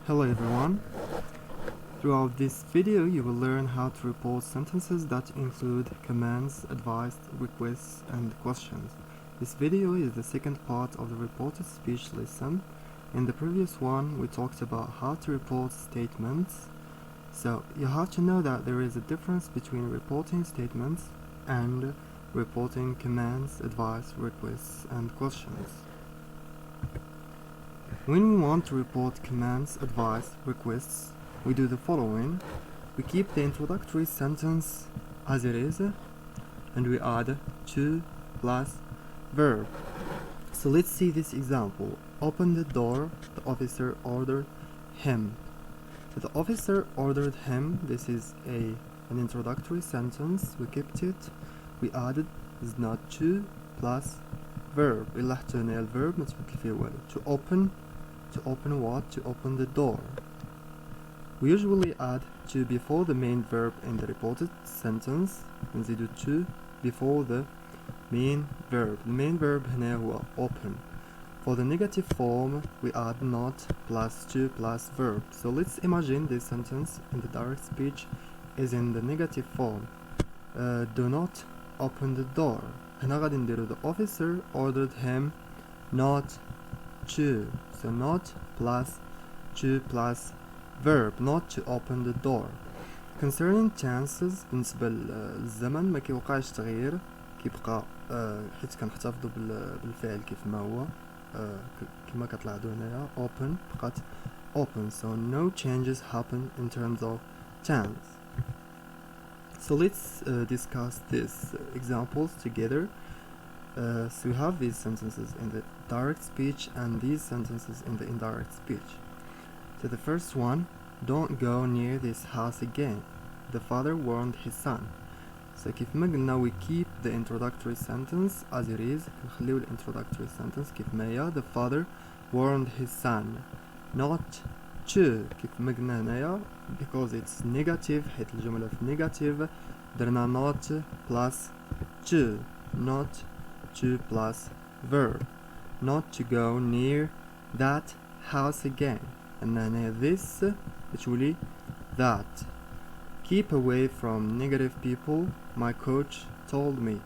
Hello everyone. Throughout this video you will learn how to report sentences that include commands, advice, requests, and questions. This video is the second part of the reported speech lesson. In the previous one we talked about how to report statements. So you have to know that there is a difference between reporting statements and reporting commands, advice, requests, and questions. When we want to report commands, advice, requests, we do the following. We keep the introductory sentence as it is and we add to plus verb. So let's see this example. Open the door, the officer ordered him. So the officer ordered him, this is an introductory sentence. We kept it, we added is not to plus verb. لاحظتوا هنا الverb ما تبدل فيه والو. To open what? To open the door. We usually add to before the main verb in the reported sentence. نزيدو to before the main verb. The main verb هنا هو open. For the negative form we add not plus to plus verb. So let's imagine this sentence in the direct speech is in the negative form. Do not open the door. هنا غادي نديرو the officer ordered him not to. So not plus to plus verb, not to open the door. Concerning chances بالنسبة للزمن ما كيوقعش تغيير، كيبقى حيت كنحتفظوا بالفعل كيف ما هو كما كتلاحظوا هنايا open بقات open, so no changes happen in terms of chance. So let's discuss these examples together. So we have these sentences in the direct speech and these sentences in the indirect speech. So the first one, don't go near this house again. The father warned his son. So كيف ما قلنا we keep the introductory sentence as it is. كنخليو introductory sentence كيف ما هي. The father warned his son. Not to كيف ما قلنا هنايا because it's negative حيت الجملة في negative درنا not plus to. Not to plus verb. Not to go near that house again. And then this actually that. Keep away from negative people, my coach told me.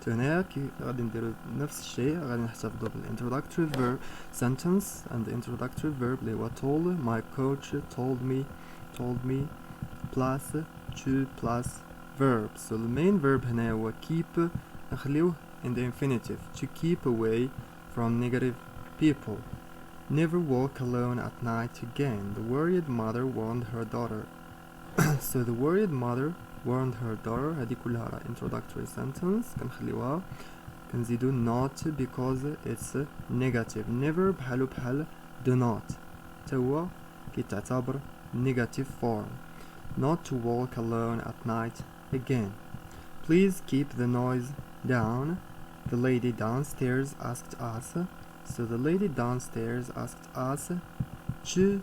هنا غادي نديرو نفس الشيء، غادي نحتفظوا بالintroductory verb sentence and the introductory verb اللي هو told. My coach told me plus to plus verb. So the main verb هنا هو keep، نخليوه in the infinitive, to keep away from negative people. Never walk alone at night again. The worried mother warned her daughter. So the worried mother warned her daughter. هذه كلها introductory sentence كنخليوها كنزيدو not because it's negative. Never بحالو بحال do not توا كيتعتبر negative form. Not to walk alone at night again. Please keep the noise down. The lady downstairs asked us. So the lady downstairs asked us to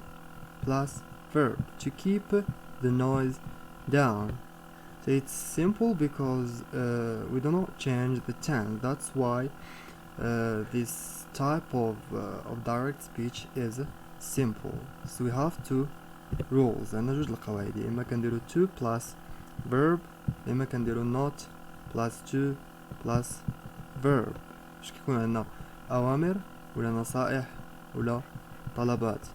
plus verb, to keep the noise down. So it's simple because we do not change the tense. That's why this type of direct speech is simple. So we have two rules. عندنا جوج القواعد، يا إما كنديرو to plus verb، يا إما كنديرو not plus to plus verb. باش كيكون عندنا أوامر ولا نصائح ولا طلبات.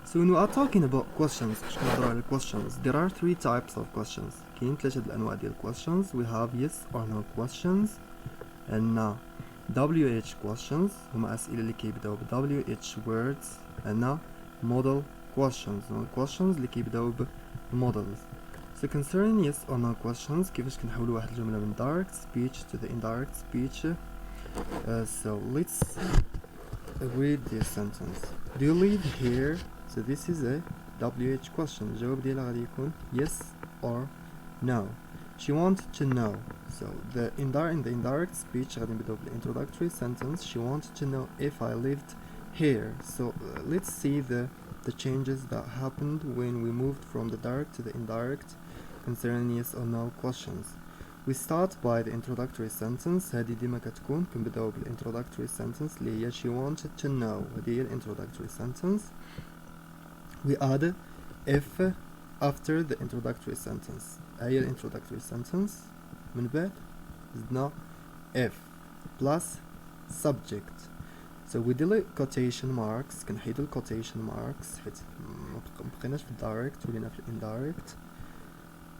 So when we are talking about questions، باش كنهضرو على questions، there are three types of questions. كاين ثلاثة د الأنواع ديال questions. We have yes or no questions، عندنا WH questions هما أسئلة اللي كيبداو ب WH words، عندنا model questions questions اللي كيبداو ب models. So concerning yes or no questions، كيفاش كنحولوا واحد الجملة من direct speech to the indirect speech. So let's read this sentence. Do you live here? So this is a WH question. الجواب ديالها غادي يكون yes or no. She wanted to know. So in the indirect speech غادي نبداو بالintroductory sentence. She wanted to know if I lived here. So let's see the changes that happened when we moved from the direct to the indirect concerning yes or no questions. we start by the introductory sentence. هذه ديما كتكون كنبداو بالintroductory sentence اللي هي she wanted to know. هذه هي introductory sentence. we add if after the introductory sentence. هي introductory sentence. من بعد زدنا if plus subject. So we delete quotation marks. كنحيدو quotation marks حيت مبقيناش في direct ولينا في indirect.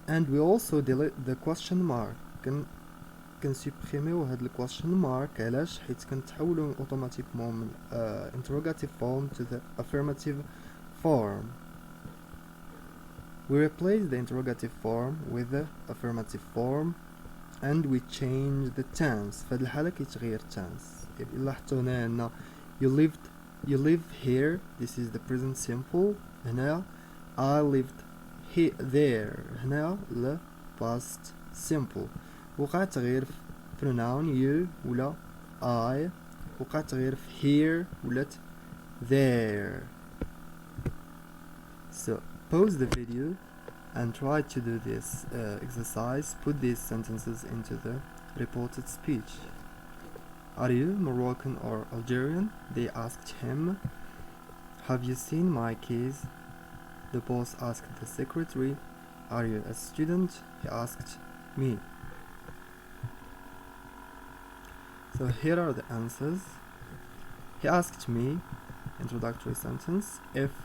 And we also delete the question mark. كنسوبريميو هاد ال question mark علاش حيت كنتحولو اوتوماتيكمون من interrogative form to the affirmative form. We replace the interrogative form with the affirmative form and we change the tense. فهاد الحالة كيتغير tense. إلا لاحظتو هنا عندنا you live here. This is the present simple. هنا I lived there. هنا ل past simple. وقع تغيير في pronoun you ولا I. وقع تغيير في here ولات there. So pause the video and try to do this exercise. Put these sentences into the reported speech. Are you Moroccan or Algerian? They asked him. Have you seen my keys? The boss asked the secretary. Are you a student? He asked me. So here are the answers. He asked me, introductory sentence, if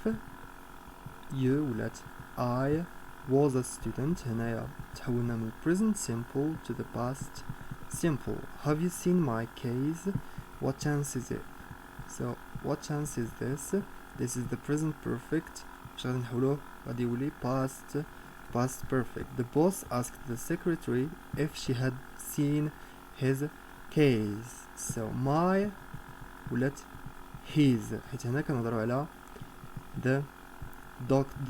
you let I was a student. هنايا تحولنا من present simple to the past simple. Have you seen my case? What tense is it? So what tense is this? This is the present perfect. باش غادي نحولوه غادي يولي past perfect. The boss asked the secretary if she had seen his case. So my ولات his حيت هنا كنهضروا على the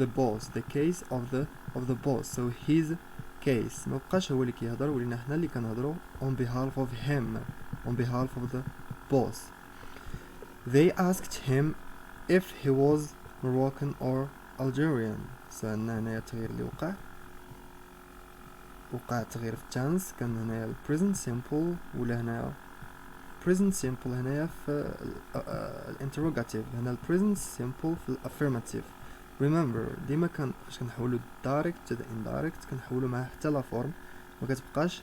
boss, the case of the boss. So his case ما بقاش هو اللي كيهضر ولينا حنا اللي كنهضروا on behalf of him, on behalf of the boss. They asked him if he was Moroccan or Algerian. So عندنا هنايا التغيير اللي وقع تغيير في التنس. كان هنايا present simple ولا هنايا present simple هنايا في الانتروغاتيف. هنا present simple في affirmative. Remember ديما فاش كنحولو direct to the indirect كنحولو معاه حتى لا form. ما كتبقاش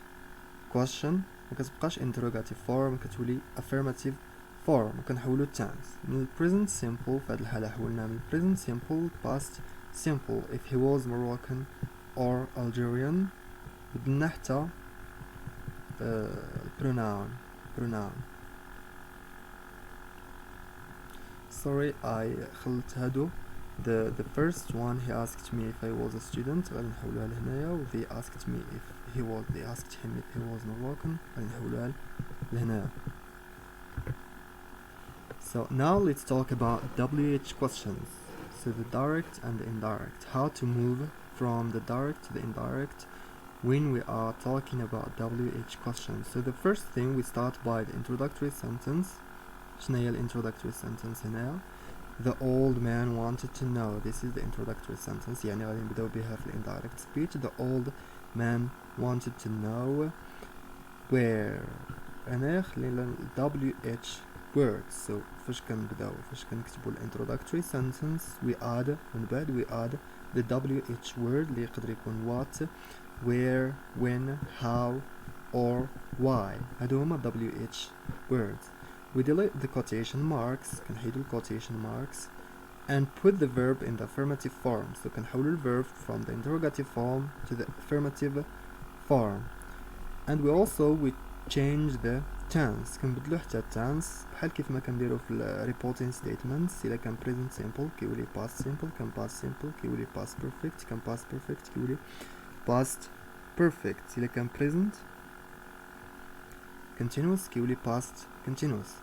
question ما كتبقاش interrogative form كتولي affirmative form. وكنحولو tense من present simple. في هاد الحالة حولنا من present simple past simple. If he was Moroccan or Algerian بدنا حتى pronoun. Sorry I خلت هادو. The first one he asked me if I was a student غادي نحولوها لهنايا. و they asked him if he was Moroccan غادي نحولوها لهنايا. So now let's talk about WH questions. So the direct and the indirect. How to move from the direct to the indirect when we are talking about WH questions. So the first thing we start by the introductory sentence. شنو هي introductory sentence هنايا؟ The old man wanted to know. This is the introductory sentence. يعني غادي نبداو بها في indirect speech. The old man wanted to know where. هنا خلينا WH words. So فاش كنكتبو introductory sentence we add من بعد we add the WH word اللي يقدر يكون what, where, when, how or why. هادو هما WH words. We delete the quotation marks. كنحيدو quotation marks and put the verb in the affirmative form. So كنحولو الverb from the interrogative form to the affirmative form. And we change the tense. كنبدلو حتى tense بحال كيف ما كنديرو في reporting statements. إلا كان present simple كيولي past simple. كان past simple كيولي past perfect. كان past perfect كيولي past perfect. إلا كان present continuous كيولي past continuous.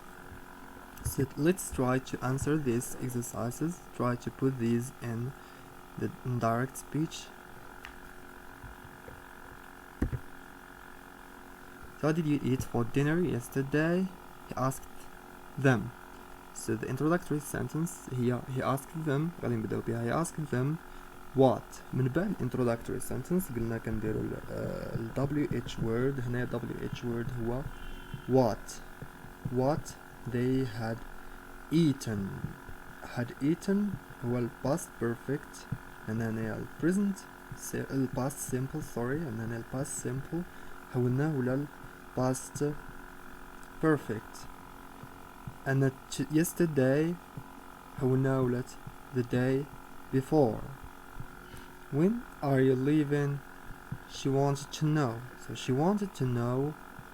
So let's try to answer these exercises. Try to put these in the indirect speech. So what did you eat for dinner yesterday? He asked them. So the introductory sentence here, he asked them غادي نبداو بها. He asked them what. من بعد introductory sentence قلنا كنديرو ال WH word. هنا WH word هو what they had eaten. هو ال past perfect هنا ال present ال past simple and هنا ال past simple حولناه ولا past perfect. and yesterday حولناه ولا the day before. When are you leaving? She wanted to know. So she wanted to know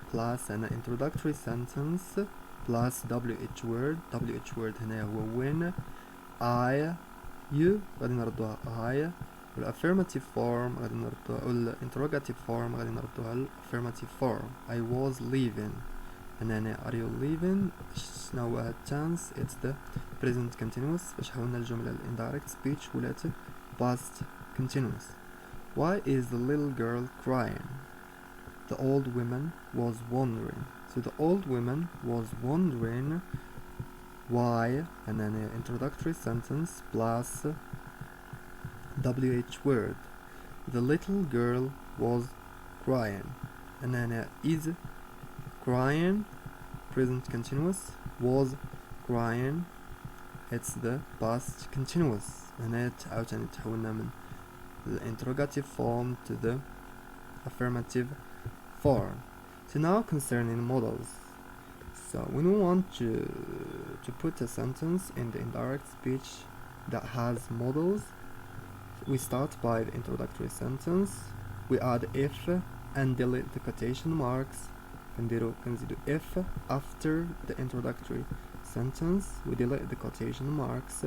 plus an introductory sentence plus WH word. WH word هنا هو when. I you غادي نردوها I. والaffirmative form غادي نردوها والinterrogative form غادي نردوها affirmative form. I was leaving. هنا are you leaving شنو هو tense. It's the present continuous باش حولنا الجملة indirect speech ولات past continuous. Why is the little girl crying? The old woman was wondering. So the old woman was wondering why, and then an introductory sentence plus WH word. The little girl was crying, and then is crying, present continuous, was crying, it's the past continuous. and it عاوتاني تحولنا من the interrogative form to the affirmative form. So now concerning models. So when we want to put a sentence in the indirect speech that has models, we start by the introductory sentence, we add if and delete the quotation marks. كنزيدو if after the introductory sentence, we delete the quotation marks.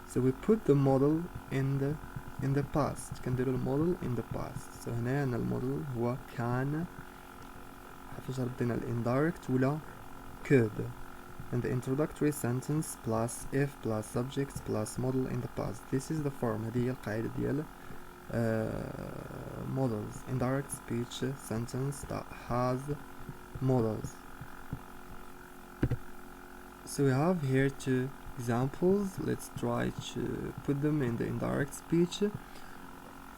So we put the model in the past. كنديرو الموديل in the past. So هنا أن الموديل هو كان حفاش ردينا indirect ولا could. And the introductory sentence plus if plus subjects plus model in the past. This is the form. هذه هي القاعدة ديال models. Indirect speech sentence that has models. So we have here two examples. Let's try to put them in the indirect speech.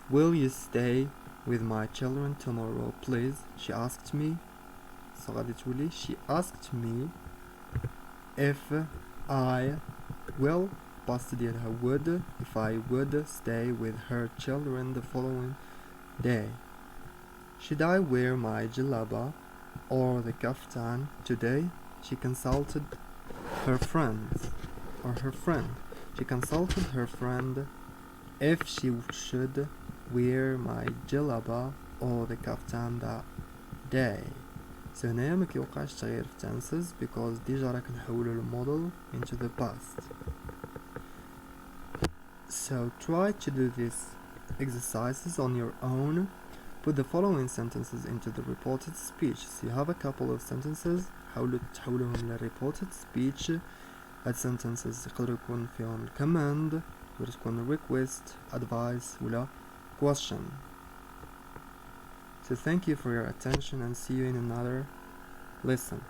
Will you stay with my children tomorrow, please? She asked me. So غادي تولي she asked me if I will past ديالها would, if I would stay with her children the following day. Should I wear my jalaba or the kaftan today? She consulted her friends or her friend. She consulted her friend if she should wear my jalaba or the kaftan that day. So هنايا مكيوقعش تغيير في tenses because ديجا راك نحولو الموديل into the past. So try to do these exercises on your own. Put the following sentences into the reported speech. So you have a couple of sentences حاولوا تحولوهم ل reported speech. هاد sentences يقدروا يكون فيهم command يقدر تكون request, advice ولا question. So thank you for your attention and see you in another lesson.